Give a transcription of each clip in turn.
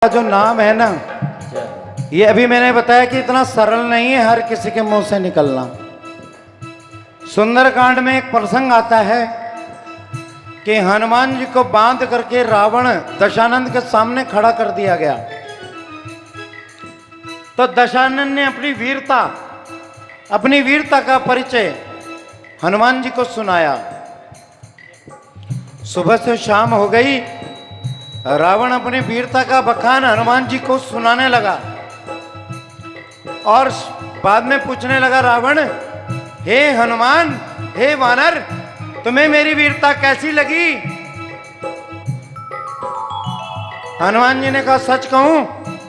जो नाम है ना, ये अभी मैंने बताया कि इतना सरल नहीं है हर किसी के मुंह से निकलना। सुंदरकांड में एक प्रसंग आता है कि हनुमान जी को बांध करके रावण दशानंद के सामने खड़ा कर दिया गया। तो दशानंद ने अपनी वीरता का परिचय हनुमान जी को सुनाया। सुबह से शाम हो गई, रावण अपनी वीरता का बखान हनुमान जी को सुनाने लगा और बाद में पूछने लगा रावण, हे हनुमान, हे वानर, तुम्हें मेरी वीरता कैसी लगी? हनुमान जी ने कहा, सच कहूं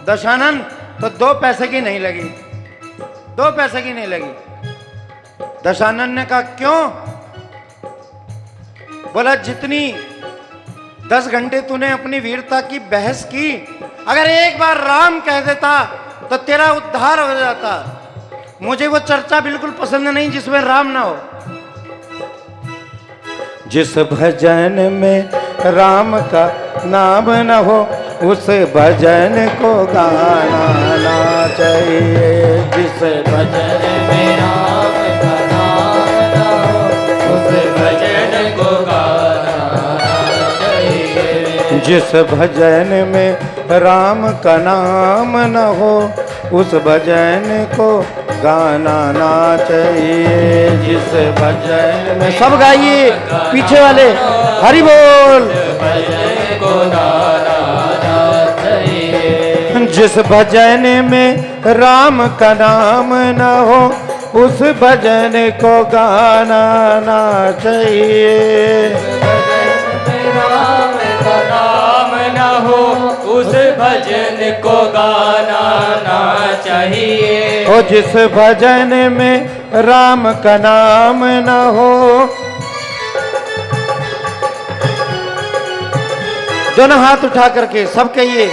दशानंद तो 2 पैसे की नहीं लगी, 2 पैसे की नहीं लगी। दशानंद ने कहा, क्यों? बोला, जितनी 10 घंटे तूने अपनी वीरता की बहस की, अगर एक बार राम कह देता तो तेरा उद्धार हो जाता। मुझे वो चर्चा बिल्कुल पसंद नहीं जिसमें राम ना हो। जिस भजन में राम का नाम न हो, उस भजन को गाना ना चाहिए। जिस भजन में राम का नाम न हो, उस भजन को गाना ना चाहिए। जिस भजन में राम का नाम न हो, उस भजन को गाना ना चाहिए। जिस भजन में सब गाइए, पीछे वाले हरि बोल। को गाना ना चाहिए। जिस भजन में राम का नाम न हो, उस भजन को गाना ना चाहिए। राम का नाम न हो, उस भजन को गाना ना चाहिए। ओ जिस भजन में राम का नाम न हो, दोनों हाथ उठा करके सब कहिए,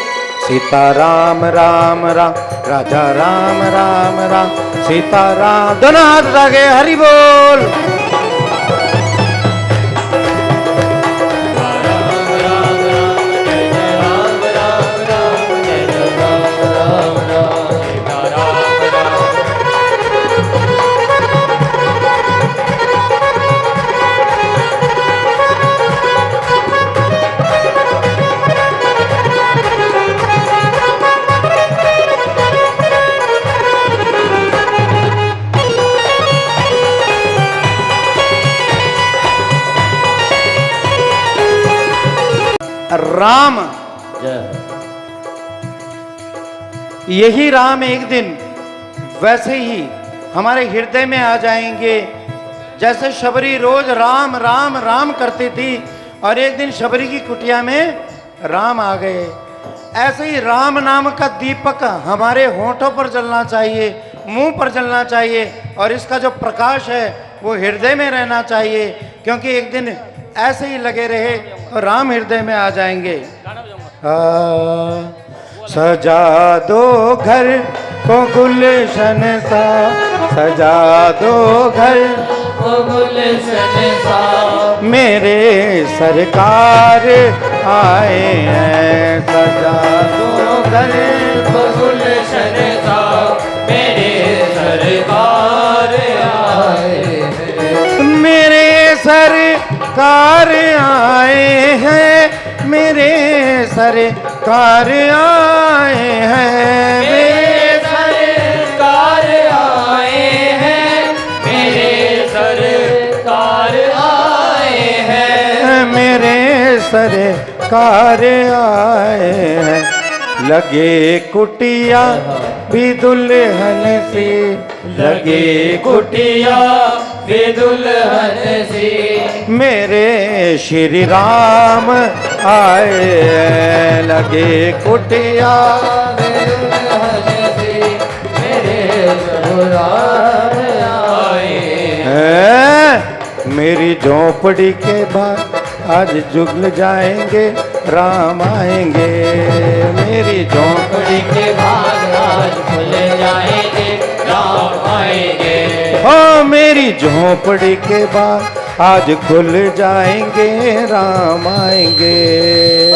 सीता राम राम राम, राजा राम राम राम, सीता राम। दोनों हाथ उठा के हरि बोल। राम, यही राम एक दिन वैसे ही हमारे हृदय में आ जाएंगे। जैसे शबरी रोज राम राम राम करती थी और एक दिन शबरी की कुटिया में राम आ गए, ऐसे ही राम नाम का दीपक हमारे होठों पर जलना चाहिए, मुंह पर जलना चाहिए और इसका जो प्रकाश है वो हृदय में रहना चाहिए, क्योंकि एक दिन ऐसे ही लगे रहे तो राम हृदय में आ जाएंगे। सजा दो घर को गुलशन सा, सजा दो घर को गुलशन सा, मेरे सरकार आए हैं। सजा दो घर को गुलशन सा, मेरे सरकार आए हैं। मेरे सरकार आए हैं, मेरे सरकार आए हैं। मेरे सरकार आए हैं, मेरे सरकार आए हैं। मेरे सरकार आए हैं। लगे कुटिया भी दुल्हन सी, लगे कुटिया भी दुल्हन सी, मेरे श्री राम आए हैं। लगे कुटिया भी दुल्हन सी, मेरे राम आए हैं। मेरी झोपड़ी के बाद आज जुगल जाएंगे, राम आएंगे। मेरी झोपड़ी के बाद आज खुल जाएंगे, राम आएंगे। ओ मेरी झोपड़ी के बाद आज खुल जाएंगे राम आएंगे।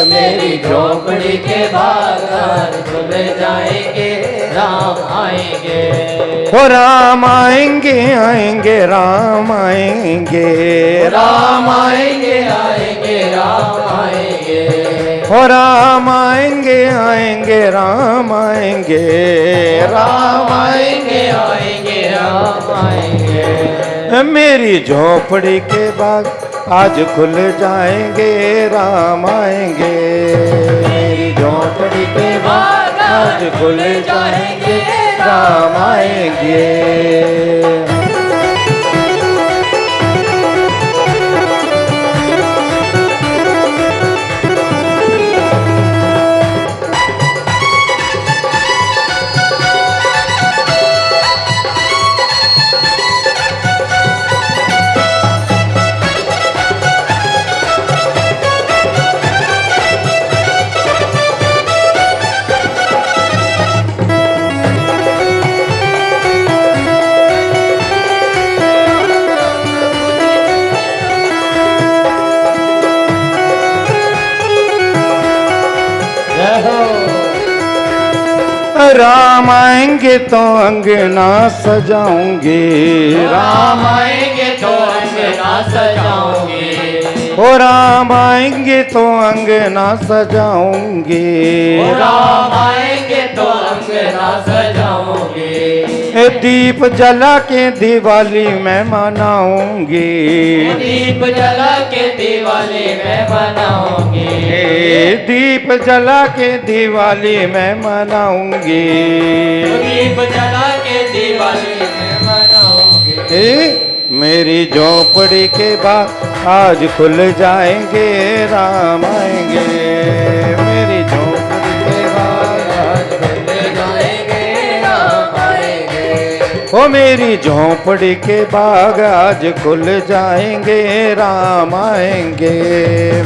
मेरी झोपड़ी के बाग आज खुल जाएंगे राम आएंगे। हो राम आएंगे आएंगे राम आएंगे। राम आएंगे आएंगे राम आएंगे। हो राम आएंगे आएंगे राम आएंगे। राम आएंगे आएंगे राम आएंगे। मेरी झोपड़ी के बाग आज खुल जाएंगे राम आएंगे। मेरी झोपड़ी के बाग आज खुल जाएंगे राम आएंगे। राम आएंगे तो अंगना सजाऊंगे। राम आएंगे तो अंगना सजाऊंगे। ओ राम आएंगे तो अंगना सजाऊंगे। राम आएंगे तो अंगना सजाऊंगे। दीप जला के दिवाली मैं मनाऊंगी। दीप जला के दिवाली में मनाऊंगी। दीप जला के दिवाली मैं मनाऊंगी। दीप जला के दिवाली में मनाऊंगी। मेरी झोपड़ी के बाद आज खुल जाएंगे राम आएंगे। मेरी झोपड़ी के बाद आज खुल जाएंगे राम आएंगे। ओ मेरी झोपड़ी के बाग आज खुल जाएंगे राम आएंगे।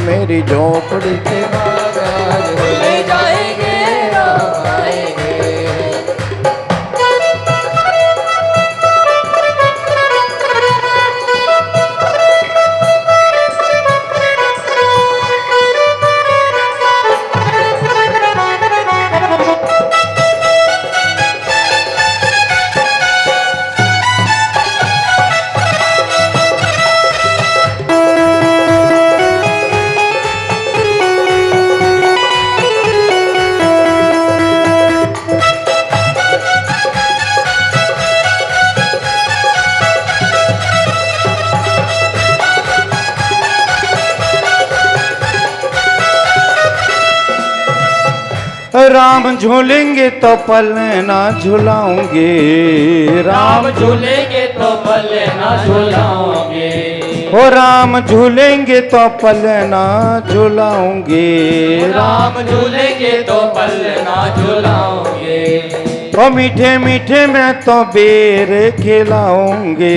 मेरी झोपड़ी के बाग आज खुल जाएंगे राम आएंगे। राम झूलेंगे तो पल ना झुलाऊंगे। राम झूलेंगे तो पल ना झुलाओगे। हो राम झूलेंगे तो पल ना झुलाऊंगे। राम झूलेंगे तो पल ना झुलाओगे। ओ मीठे मीठे मैं तो बेर खिलाऊंगे।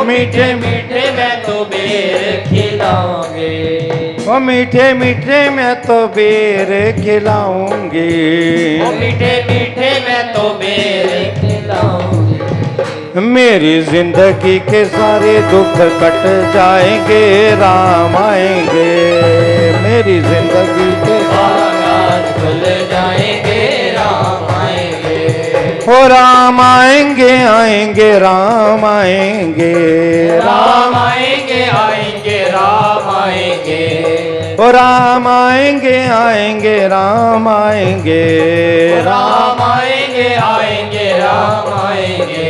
मीठे मीठे मैं तो बेर खिलाऊंगे। ओ मीठे मीठे मैं तो बेर खिलाऊंगी। मीठे मीठे मैं तो बेर खिलाऊंगी। मेरी जिंदगी के सारे दुख कट जाएंगे राम आएंगे। मेरी जिंदगी के आज खुल जाएंगे राम आएंगे। हो राम आएंगे आएंगे राम आएंगे। राम आएंगे आएंगे राम आएंगे। ओ राम आएंगे आएंगे राम आएंगे। राम आएंगे आएंगे राम आएंगे।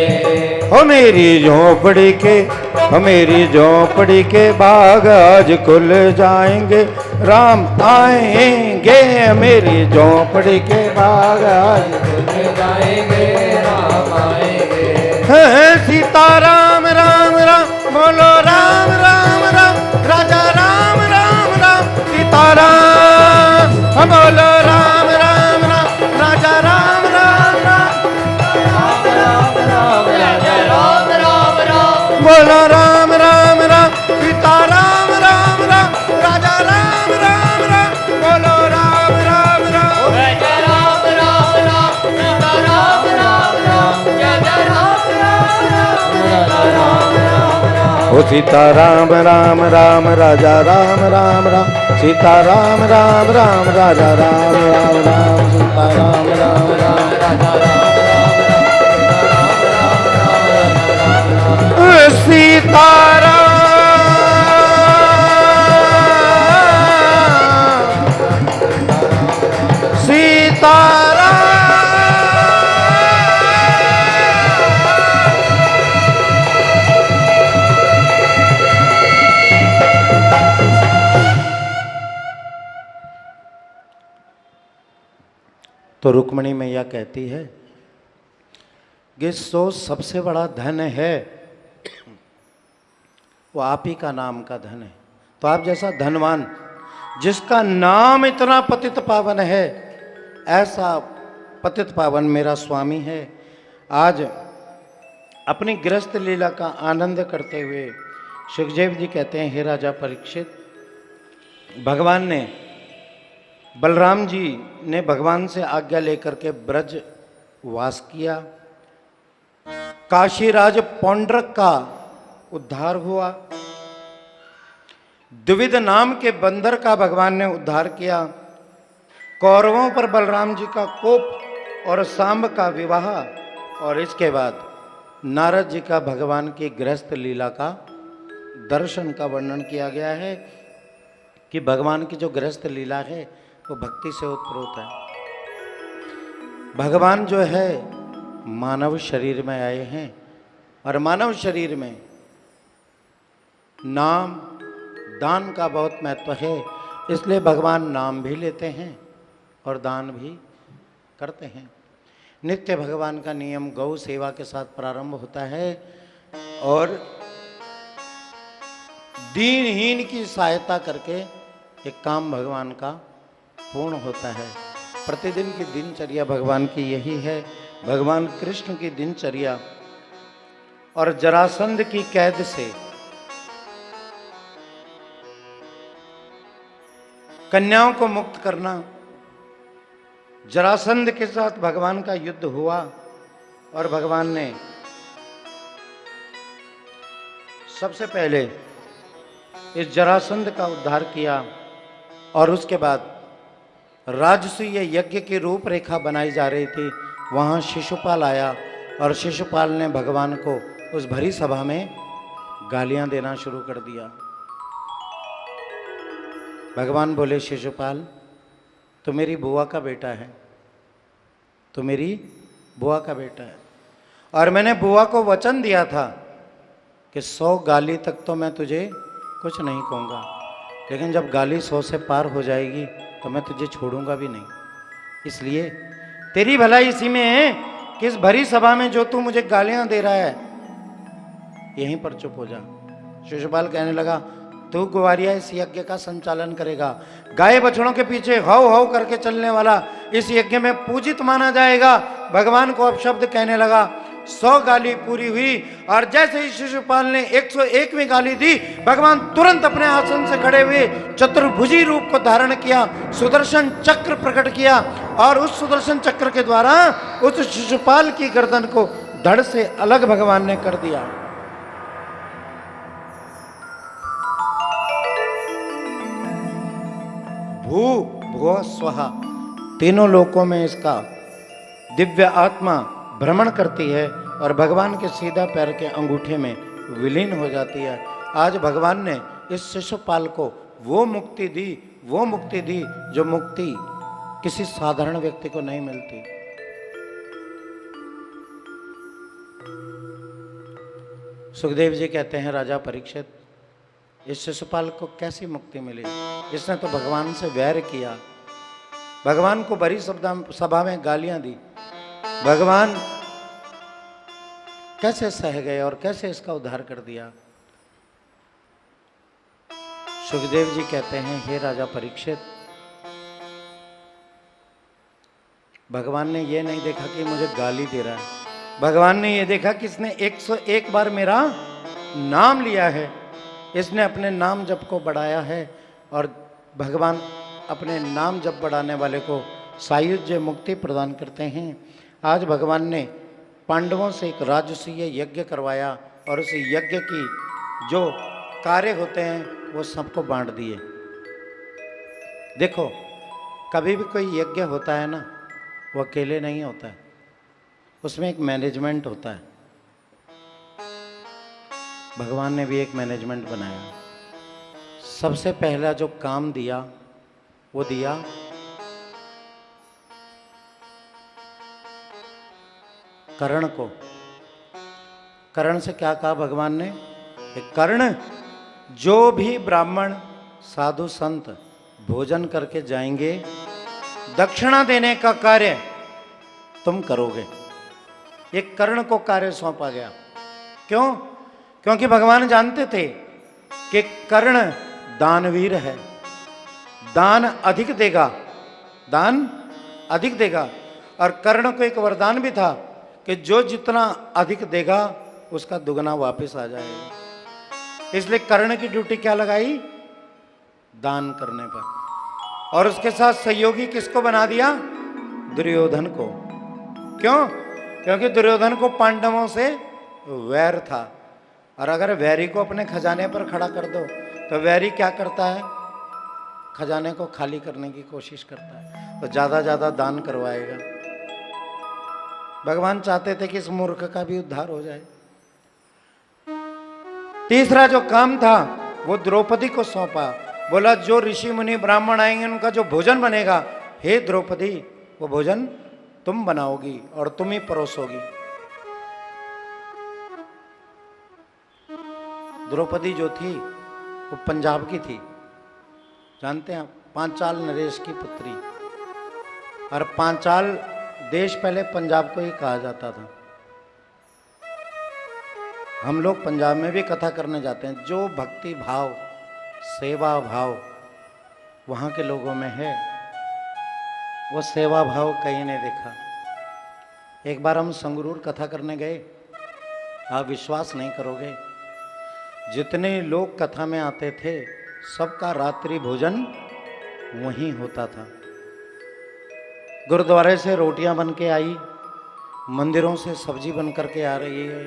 ओ मेरी झोपड़ी के ओ मेरी झोपड़ी के बाग आज खुल जाएंगे राम आएंगे। मेरी झोपड़ी के बाग आज खुल जाएंगे राम आएंगे। सीता राम राम राम बोलो राम राम राम। राजा राम राम राम सीता राम बोलो राम राम राम। राजा राम राम राम राम राम राजा राम राम राम। बोलो राम राम राम सीता राम राम राम। राजा राम राम राम बोलो राम राम राम। राजा राम राम राम सीता राम राम राम। राजा राम राम राम। ओ सीता राम राम राम राजा राम राम राम सीता राम राम राम राजा राम राम राम सीता राम राम राम राजा राम सीता राम सीता तो रुक्मणी मैया कहती है कि सो सबसे बड़ा धन है वो आप ही का नाम का धन है। तो आप जैसा धनवान जिसका नाम इतना पतित पावन है, ऐसा पतित पावन मेरा स्वामी है। आज अपनी गृहस्थ लीला का आनंद करते हुए सुखदेव जी कहते हैं, हे राजा परीक्षित, भगवान ने बलराम जी ने भगवान से आज्ञा लेकर के ब्रज वास किया। काशीराज पौंड्रक का उद्धार हुआ। द्विविध नाम के बंदर का भगवान ने उद्धार किया। कौरवों पर बलराम जी का कोप और सांब का विवाह, और इसके बाद नारद जी का भगवान की गृहस्थ लीला का दर्शन का वर्णन किया गया है कि भगवान की जो गृहस्थ लीला है वो भक्ति से उत्प्रोत है। भगवान जो है मानव शरीर में आए हैं और मानव शरीर में नाम दान का बहुत महत्व है, इसलिए भगवान नाम भी लेते हैं और दान भी करते हैं। नित्य भगवान का नियम गौ सेवा के साथ प्रारंभ होता है और दीनहीन की सहायता करके एक काम भगवान का पूर्ण होता है। प्रतिदिन की दिनचर्या भगवान की यही है। भगवान कृष्ण की दिनचर्या और जरासंध की कैद से कन्याओं को मुक्त करना। जरासंध के साथ भगवान का युद्ध हुआ और भगवान ने सबसे पहले इस जरासंध का उद्धार किया और उसके बाद राजसूय यज्ञ की रूपरेखा बनाई जा रही थी। वहाँ शिशुपाल आया और शिशुपाल ने भगवान को उस भरी सभा में गालियां देना शुरू कर दिया। भगवान बोले, शिशुपाल तो मेरी बुआ का बेटा है, तो मेरी बुआ का बेटा है, और मैंने बुआ को वचन दिया था कि 100 गाली तक तो मैं तुझे कुछ नहीं कहूँगा, लेकिन जब गाली 100 से पार हो जाएगी तो मैं तुझे छोड़ूंगा भी नहीं। इसलिए तेरी भलाई इसी में है कि इस भरी सभा में जो तू मुझे गालियां दे रहा है यहीं पर चुप हो जा। शिशुपाल कहने लगा, तू ग्वारिया इस यज्ञ का संचालन करेगा, गाय बछड़ों के पीछे हौ हौ करके चलने वाला इस यज्ञ में पूजित माना जाएगा। भगवान को अपशब्द कहने लगा। 100 गाली पूरी हुई और जैसे ही शिशुपाल ने 101वीं गाली दी, भगवान तुरंत अपने आसन से खड़े हुए चतुर्भुजी रूप को धारण किया, सुदर्शन चक्र प्रकट किया और उस सुदर्शन चक्र के द्वारा उस शिशुपाल की गर्दन को धड़ से अलग भगवान ने कर दिया। भू भुव स्वहा, तीनों लोकों में इसका दिव्य आत्मा भ्रमण करती है और भगवान के सीधा पैर के अंगूठे में विलीन हो जाती है। आज भगवान ने इस शिशुपाल को वो मुक्ति दी जो मुक्ति किसी साधारण व्यक्ति को नहीं मिलती। सुखदेव जी कहते हैं, राजा परीक्षित, इस शिशुपाल को कैसी मुक्ति मिली? इसने तो भगवान से वैर किया, भगवान को बड़ी सभा में गालियां दी। भगवान कैसे सह गए और कैसे इसका उद्धार कर दिया? सुखदेव जी कहते हैं, हे राजा परीक्षित, भगवान ने ये नहीं देखा कि मुझे गाली दे रहा है, भगवान ने ये देखा कि इसने 101 बार मेरा नाम लिया है, इसने अपने नाम जप को बढ़ाया है और भगवान अपने नाम जप बढ़ाने वाले को सायुज्य मुक्ति प्रदान करते हैं। आज भगवान ने पांडवों से एक राजसूय यज्ञ करवाया और उस यज्ञ की जो कार्य होते हैं वो सबको बांट दिए। देखो, कभी भी कोई यज्ञ होता है ना, वो अकेले नहीं होता है, उसमें एक मैनेजमेंट होता है। भगवान ने भी एक मैनेजमेंट बनाया। सबसे पहला जो काम दिया वो दिया कर्ण को। कर्ण से क्या कहा भगवान ने? कर्ण, जो भी ब्राह्मण साधु संत भोजन करके जाएंगे, दक्षिणा देने का कार्य तुम करोगे। ये कर्ण को कार्य सौंपा गया। क्यों? क्योंकि भगवान जानते थे कि कर्ण दानवीर है, दान अधिक देगा, दान अधिक देगा। और कर्ण को एक वरदान भी था कि जो जितना अधिक देगा उसका दुगना वापस आ जाएगा। इसलिए कर्ण की ड्यूटी क्या लगाई? दान करने पर। और उसके साथ सहयोगी किसको बना दिया? दुर्योधन को। क्यों? क्योंकि दुर्योधन को पांडवों से वैर था। और अगर वैरी को अपने खजाने पर खड़ा कर दो तो वैरी क्या करता है? खजाने को खाली करने की कोशिश करता है, तो ज्यादा ज्यादा दान करवाएगा। भगवान चाहते थे कि इस मूर्ख का भी उद्धार हो जाए। तीसरा जो काम था वो द्रौपदी को सौंपा। बोला जो ऋषि मुनि ब्राह्मण आएंगे उनका जो भोजन बनेगा, हे द्रौपदी, वो भोजन तुम बनाओगी और तुम ही परोसोगी। द्रौपदी जो थी वो पंजाब की थी, जानते हैं, पांचाल नरेश की पुत्री। और पांचाल देश पहले पंजाब को ही कहा जाता था। हम लोग पंजाब में भी कथा करने जाते हैं। जो भक्ति भाव, सेवा भाव वहाँ के लोगों में है, वो सेवा भाव कहीं नहीं देखा। एक बार हम संगरूर कथा करने गए, आप विश्वास नहीं करोगे, जितने लोग कथा में आते थे सबका रात्रि भोजन वहीं होता था। गुरुद्वारे से रोटियां बन के आई, मंदिरों से सब्जी बन करके आ रही है,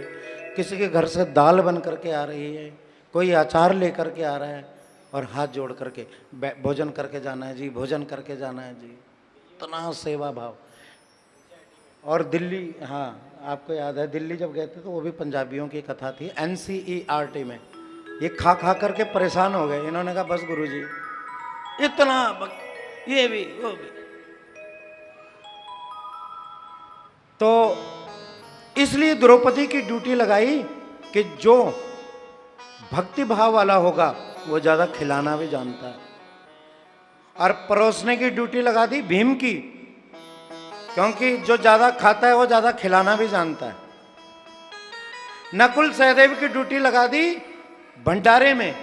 किसी के घर से दाल बन करके आ रही है, कोई अचार लेकर के आ रहा है, और हाथ जोड़ करके भोजन करके जाना है जी, भोजन करके जाना है जी। इतना सेवा भाव। और दिल्ली, हाँ आपको याद है, दिल्ली जब गए थे तो वो भी पंजाबियों की कथा थी NCERT में। ये खा खा करके परेशान हो गए। इन्होंने कहा बस गुरुजी, इतना ये भी वो भी। तो इसलिए द्रौपदी की ड्यूटी लगाई कि जो भक्ति भाव वाला होगा वो ज्यादा खिलाना भी जानता है। और परोसने की ड्यूटी लगा दी भीम की, क्योंकि जो ज्यादा खाता है वो ज्यादा खिलाना भी जानता है। नकुल सहदेव की ड्यूटी लगा दी भंडारे में,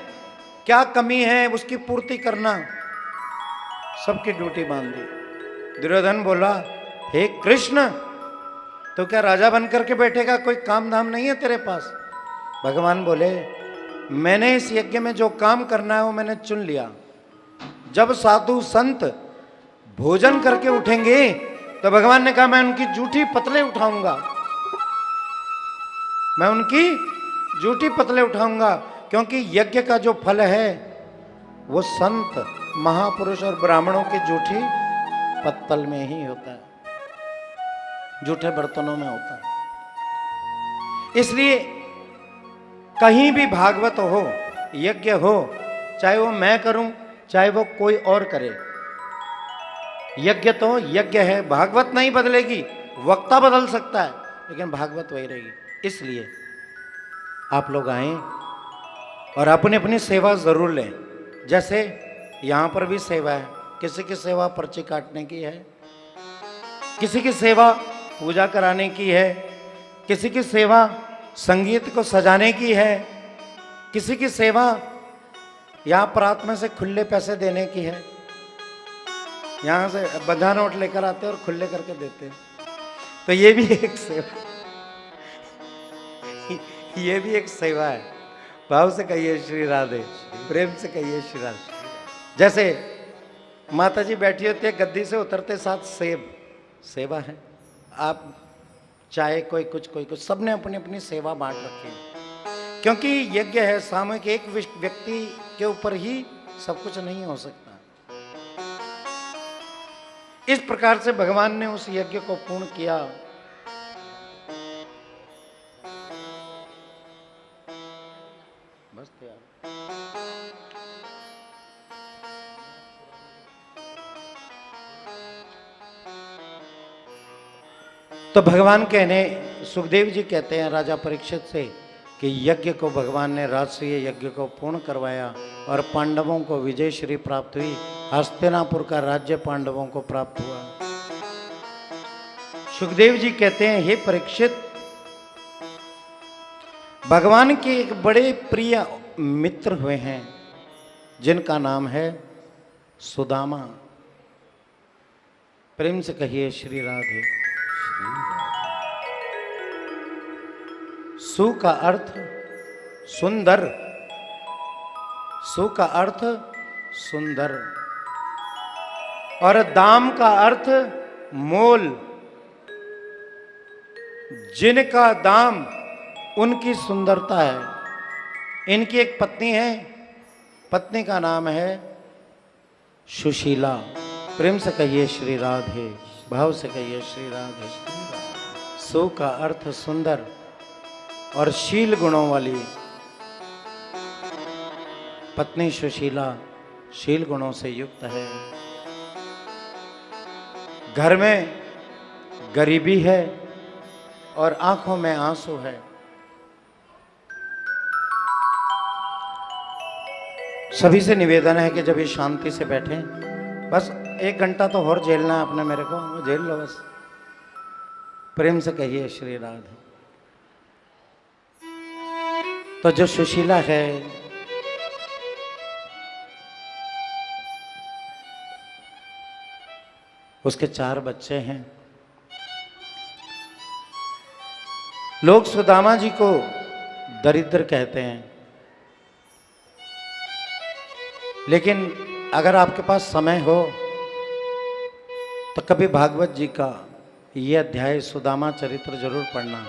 क्या कमी है उसकी पूर्ति करना, सबकी ड्यूटी बांध दी। दुर्योधन बोला, हे कृष्ण, तो क्या राजा बनकर के बैठेगा? कोई काम धाम नहीं है तेरे पास? भगवान बोले, मैंने इस यज्ञ में जो काम करना है वो मैंने चुन लिया। जब साधु संत भोजन करके उठेंगे तो भगवान ने कहा मैं उनकी जूठी पतले उठाऊंगा, मैं उनकी जूठी पतले उठाऊंगा। क्योंकि यज्ञ का जो फल है वो संत महापुरुष और ब्राह्मणों की जूठी पत्तल में ही होता है, जूठे बर्तनों में होता है। इसलिए कहीं भी भागवत हो, यज्ञ हो, चाहे वो मैं करूं चाहे वो कोई और करे, यज्ञ तो यज्ञ है। भागवत नहीं बदलेगी, वक्ता बदल सकता है लेकिन भागवत वही रहेगी। इसलिए आप लोग आए और अपनी अपनी सेवा जरूर लें। जैसे यहाँ पर भी सेवा है, किसी की सेवा पर्ची काटने की है, किसी की सेवा पूजा कराने की है, किसी की सेवा संगीत को सजाने की है, किसी की सेवा यहाँ प्रात में से खुले पैसे देने की है। यहाँ से बंधा नोट लेकर आते हैं और खुले करके देते हैं, तो ये भी एक सेवा, ये भी एक सेवा है। भाव से कहिए श्री राधे, प्रेम से कहिए श्री राधे। जैसे माता जी बैठी होती है, गद्दी से उतरते साथ सेब, सेवा है। आप चाहे कोई कुछ, कोई कुछ, सबने अपनी अपनी सेवा बांट रखी है। क्योंकि यज्ञ है सामूहिक, एक व्यक्ति के ऊपर ही सब कुछ नहीं हो सकता। इस प्रकार से भगवान ने उस यज्ञ को पूर्ण किया। बस यार। तो भगवान कहने, सुखदेव जी कहते हैं राजा परीक्षित से कि यज्ञ को भगवान ने, राष्ट्रीय यज्ञ को पूर्ण करवाया और पांडवों को विजय श्री प्राप्त हुई। हस्तिनापुर का राज्य पांडवों को प्राप्त हुआ। सुखदेव जी कहते हैं, हे परीक्षित, भगवान के एक बड़े प्रिय मित्र हुए हैं जिनका नाम है सुदामा। प्रेम से कहिए श्री राधे। सु का अर्थ सुंदर, सु का अर्थ सुंदर और दाम का अर्थ मोल। जिनका दाम उनकी सुंदरता है। इनकी एक पत्नी है, पत्नी का नाम है सुशीला। प्रेम से कहिए श्री राधे, भाव से कहिए श्री राधे। सु का अर्थ सुंदर और शील गुणों वाली पत्नी सुशीला शील गुणों से युक्त है। घर में गरीबी है और आंखों में आंसू है। सभी से निवेदन है कि जब ये शांति से बैठें, बस 1 घंटा तो और झेलना है आपने मेरे को, झेल लो बस। प्रेम से कहिए श्री राधे। तो जो सुशीला है, उसके 4 बच्चे हैं। लोग सुदामा जी को दरिद्र कहते हैं, लेकिन अगर आपके पास समय हो तो कभी भागवत जी का ये अध्याय सुदामा चरित्र जरूर पढ़ना,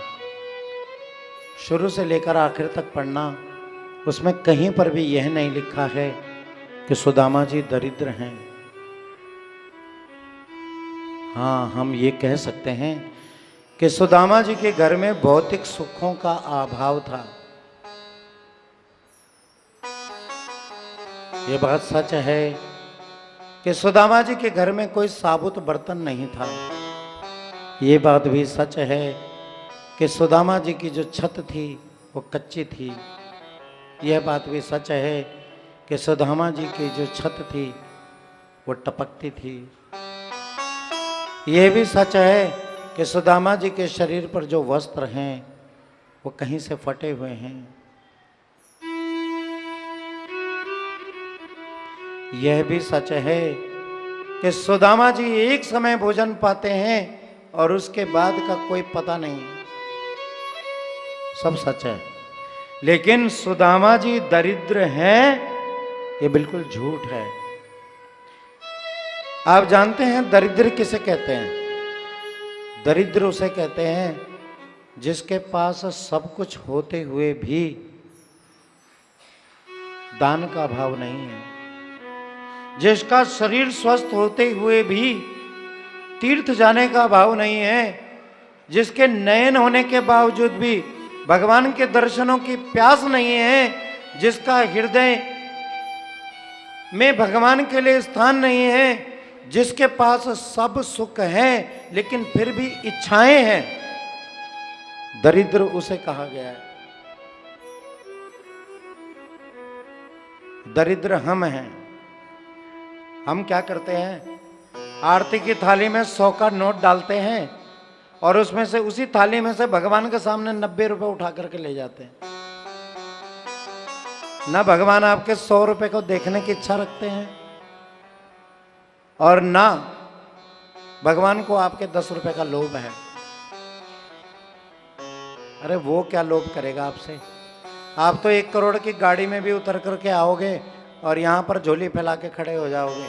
शुरू से लेकर आखिर तक पढ़ना। उसमें कहीं पर भी यह नहीं लिखा है कि सुदामा जी दरिद्र हैं। हाँ, हम ये कह सकते हैं कि सुदामा जी के घर में भौतिक सुखों का अभाव था। ये बात सच है कि सुदामा जी के घर में कोई साबुत बर्तन नहीं था। ये बात भी सच है कि सुदामा जी की जो छत थी वो कच्ची थी। यह बात भी सच है कि सुदामा जी की जो छत थी वो टपकती थी। यह भी सच है कि सुदामा जी के शरीर पर जो वस्त्र हैं वो कहीं से फटे हुए हैं। यह भी सच है कि सुदामा जी एक समय भोजन पाते हैं और उसके बाद का कोई पता नहीं। सब सच है, लेकिन सुदामा जी दरिद्र हैं ये बिल्कुल झूठ है। आप जानते हैं दरिद्र किसे कहते हैं? दरिद्र उसे कहते हैं जिसके पास सब कुछ होते हुए भी दान का भाव नहीं है, जिसका शरीर स्वस्थ होते हुए भी तीर्थ जाने का भाव नहीं है, जिसके नयन होने के बावजूद भी भगवान के दर्शनों की प्यास नहीं है, जिसका हृदय में भगवान के लिए स्थान नहीं है, जिसके पास सब सुख है लेकिन फिर भी इच्छाएं हैं, दरिद्र उसे कहा गया है। दरिद्र हम हैं। हम क्या करते हैं? आरती की थाली में 100 का नोट डालते हैं और उसमें से, उसी थाली में से भगवान के सामने 90 रुपए उठा करके ले जाते हैं। ना भगवान आपके 100 रुपए को देखने की इच्छा रखते हैं और ना भगवान को आपके 10 रुपए का लोभ है। अरे वो क्या लोभ करेगा आपसे? आप तो 1 करोड़ की गाड़ी में भी उतर करके आओगे और यहां पर झोली फैला के खड़े हो जाओगे,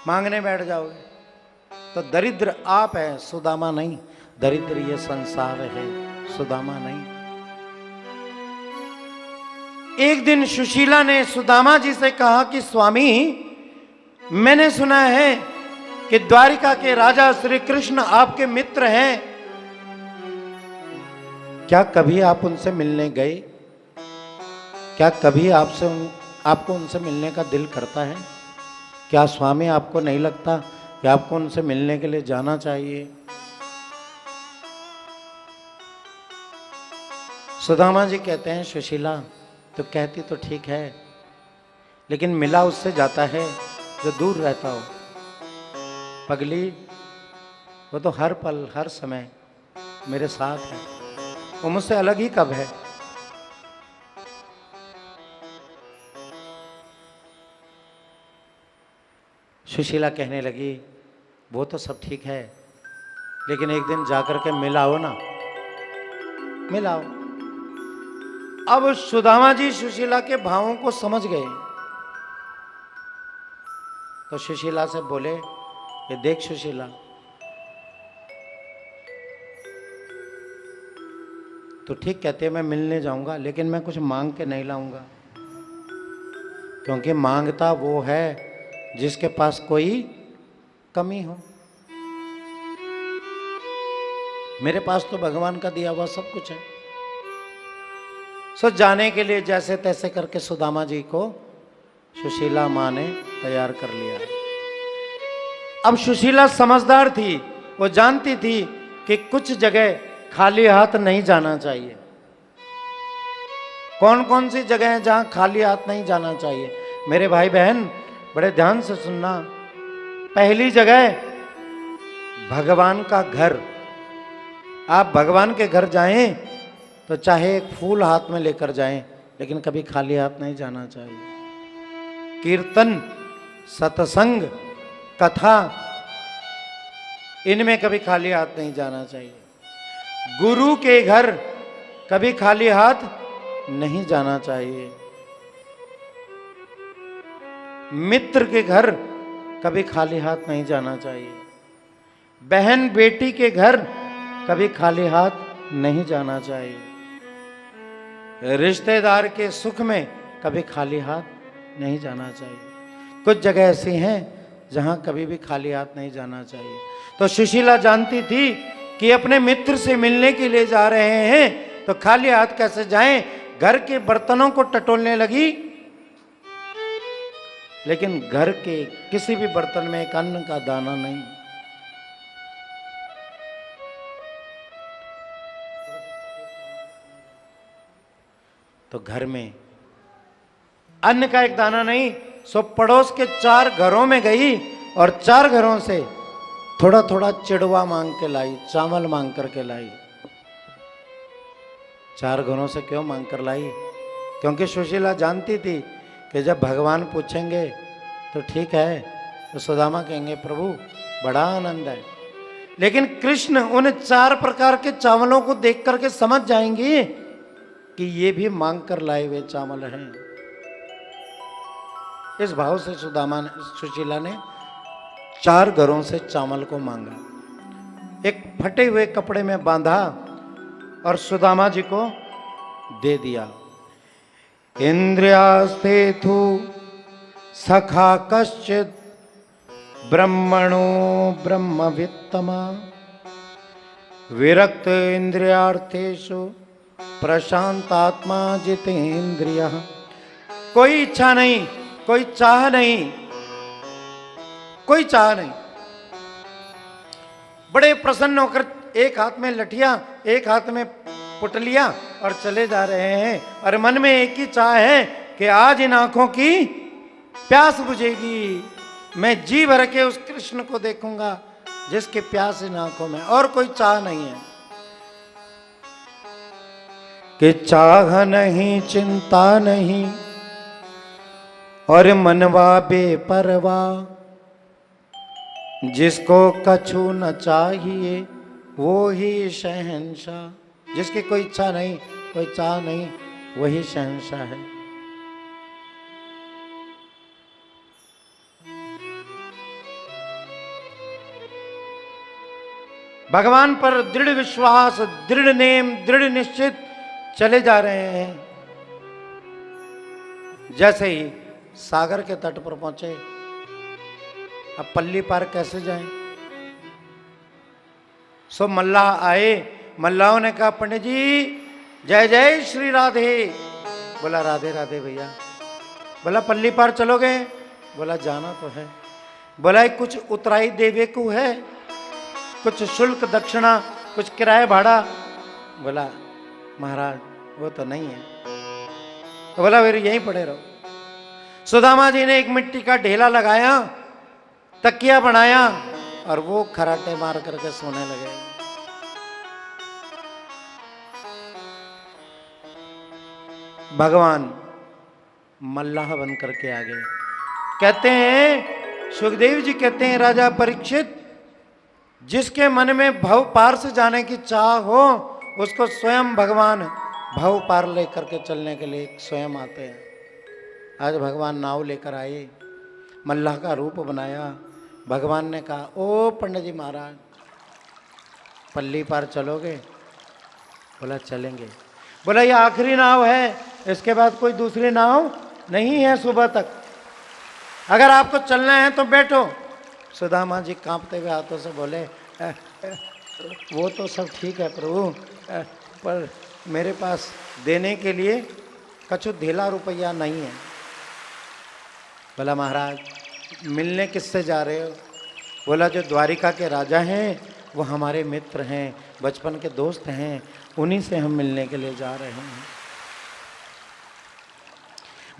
मांगने बैठ जाओगे। तो दरिद्र आप हैं, सुदामा नहीं। दरिद्र ये संसार है। सुदामा नहीं। एक दिन सुशीला ने सुदामा जी से कहा कि स्वामी, मैंने सुना है कि द्वारिका के राजा श्री कृष्ण आपके मित्र हैं, क्या कभी आप उनसे मिलने गए? क्या कभी आपको उनसे मिलने का दिल करता है? क्या स्वामी आपको नहीं लगता कि आपको उनसे मिलने के लिए जाना चाहिए? सुदामा जी कहते हैं, सुशीला तो कहती तो ठीक है, लेकिन मिला उससे जाता है जो दूर रहता हो। पगली, वो तो हर पल हर समय मेरे साथ है, वो मुझसे अलग ही कब है? सुशीला कहने लगी, वो तो सब ठीक है, लेकिन एक दिन जाकर के मिलाओ ना, मिलाओ। अब सुदामा जी सुशीला के भावों को समझ गए, तो सुशीला से बोले, ये देख सुशीला, तो ठीक कहते हैं मैं मिलने जाऊंगा, लेकिन मैं कुछ मांग के नहीं लाऊंगा, क्योंकि मांगता वो है जिसके पास कोई कमी हो। मेरे पास तो भगवान का दिया हुआ सब कुछ है। सो जाने के लिए जैसे तैसे करके सुदामा जी को सुशीला माँ ने तैयार कर लिया। अब सुशीला समझदार थी, वो जानती थी कि कुछ जगह खाली हाथ नहीं जाना चाहिए। कौन कौन सी जगह है जहां खाली हाथ नहीं जाना चाहिए? मेरे भाई बहन बड़े ध्यान से सुनना। पहली जगह भगवान का घर। आप भगवान के घर जाएं तो चाहे एक फूल हाथ में लेकर जाएं, लेकिन कभी खाली हाथ नहीं जाना चाहिए। कीर्तन, सत्संग, कथा, इनमें कभी खाली हाथ नहीं जाना चाहिए। गुरु के घर कभी खाली हाथ नहीं जाना चाहिए। मित्र के घर कभी खाली हाथ नहीं जाना चाहिए। बहन बेटी के घर कभी खाली हाथ नहीं जाना चाहिए। रिश्तेदार के सुख में कभी खाली हाथ नहीं जाना चाहिए। कुछ जगह ऐसी हैं जहां कभी भी खाली हाथ नहीं जाना चाहिए। तो सुशीला जानती थी कि अपने मित्र से मिलने के लिए जा रहे हैं, तो खाली हाथ कैसे जाएं। घर के बर्तनों को टटोलने लगी, लेकिन घर के किसी भी बर्तन में एक अन्न का दाना नहीं। तो घर में अन्न का एक दाना नहीं, सो पड़ोस के 4 घरों में गई और 4 घरों से थोड़ा थोड़ा चिड़वा मांग के लाई, चावल मांग करके लाई। 4 घरों से क्यों मांग कर लाई? क्योंकि सुशीला जानती थी कि जब भगवान पूछेंगे तो ठीक है, तो सुदामा कहेंगे प्रभु बड़ा आनंद है। लेकिन कृष्ण उन 4 प्रकार के चावलों को देख करके समझ जाएंगे कि ये भी मांग कर लाए हुए चावल हैं। इस भाव से सुशीला ने 4 घरों से चावल को मांगा, एक फटे हुए कपड़े में बांधा और सुदामा जी को दे दिया। इंद्रियास्ते थु सखा कश्चित ब्रह्मणो ब्रह्मवित्तमा विरक्त इंद्रियार्थेषु प्रशांतात्मा जितेंद्रिय। कोई इच्छा नहीं, कोई चाह नहीं, कोई चाह नहीं। बड़े प्रसन्न होकर एक हाथ में लठिया, एक हाथ में पुटलिया और चले जा रहे हैं, और मन में एक ही चाह है कि आज इन आंखों की प्यास बुझेगी, मैं जी भर के उस कृष्ण को देखूंगा जिसके प्यास इन आंखों में, और कोई चाह नहीं है। कि चाह नहीं, चिंता नहीं, और मनवा बेपरवाह, जिसको कछु न चाहिए वो ही शहंशाह। जिसकी कोई इच्छा नहीं, कोई चाह नहीं, वही शहंशाह है। भगवान पर दृढ़ विश्वास, दृढ़ नेम, दृढ़ निश्चित चले जा रहे हैं। जैसे ही सागर के तट पर पहुंचे, अब पल्ली पार कैसे जाएं? सो मल्लाह आए। मल्लाहों ने कहा पंडित जी जय जय श्री राधे। बोला राधे राधे भैया। बोला पल्ली पार चलोगे? बोला जाना तो है। बोला कुछ उतराई देवे को है, कुछ शुल्क दक्षिणा, कुछ किराया भाड़ा? बोला महाराज वो तो नहीं है। तो बोला फिर यहीं पड़े रहो। सुदामा जी ने एक मिट्टी का ढेला लगाया, तकिया बनाया और वो खराटे मार करके सोने लगे। भगवान मल्लाह बन करके आ गए। कहते हैं, सुखदेव जी कहते हैं, राजा परीक्षित, जिसके मन में भव पार से जाने की चाह हो उसको स्वयं भगवान भव पार लेकर के चलने के लिए स्वयं आते हैं। आज भगवान नाव लेकर आए, मल्लाह का रूप बनाया। भगवान ने कहा ओ पंडित जी महाराज पल्ली पार चलोगे? बोला चलेंगे। बोला ये आखिरी नाव है, इसके बाद कोई दूसरी नाव नहीं है सुबह तक, अगर आपको चलना है तो बैठो। सुदामा जी कांपते हुए हाथों से बोले वो तो सब ठीक है प्रभु, पर मेरे पास देने के लिए कछु धेला रुपया नहीं है। बोला महाराज मिलने किससे जा रहे हो? बोला जो द्वारिका के राजा हैं वो हमारे मित्र हैं, बचपन के दोस्त हैं, उन्हीं से हम मिलने के लिए जा रहे हैं।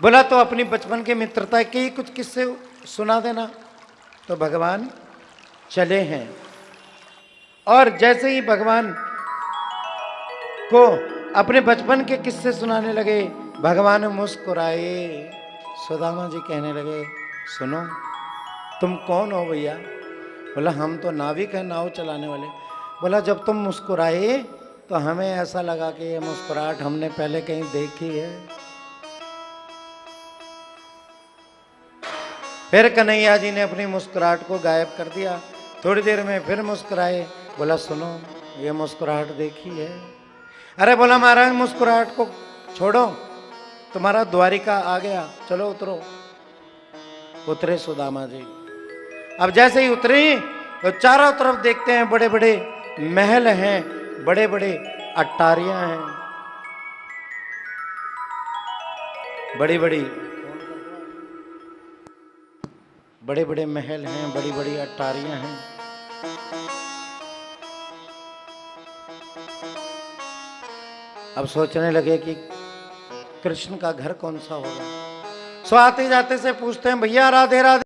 बोला तो अपनी बचपन की मित्रता के कुछ किस्से सुना देना। तो भगवान चले हैं और जैसे ही भगवान को अपने बचपन के किस्से सुनाने लगे, भगवान मुस्कुराए। सुदामा जी कहने लगे सुनो तुम कौन हो भैया? बोला हम तो नाविक हैं, नाव चलाने वाले। बोला जब तुम मुस्कुराए तो हमें ऐसा लगा कि ये मुस्कुराहट हमने पहले कहीं देखी है। फिर कन्हैया जी ने अपनी मुस्कुराहट को गायब कर दिया। थोड़ी देर में फिर मुस्कुराए। बोला सुनो ये मुस्कुराहट देखी है? अरे बोला महाराज मुस्कुराहट को छोड़ो, तुम्हारा द्वारिका आ गया, चलो उतरो। उतरे सुदामा जी। अब जैसे ही उतरे तो चारों तरफ देखते हैं बड़े बड़े महल हैं, बड़े बड़े अट्टारियां हैं, बड़ी बड़ी बड़े बड़े महल हैं, बड़ी बड़ी अट्टारियां हैं। अब सोचने लगे कि कृष्ण का घर कौन सा होगा। सो आते जाते से पूछते हैं भैया राधे राधे।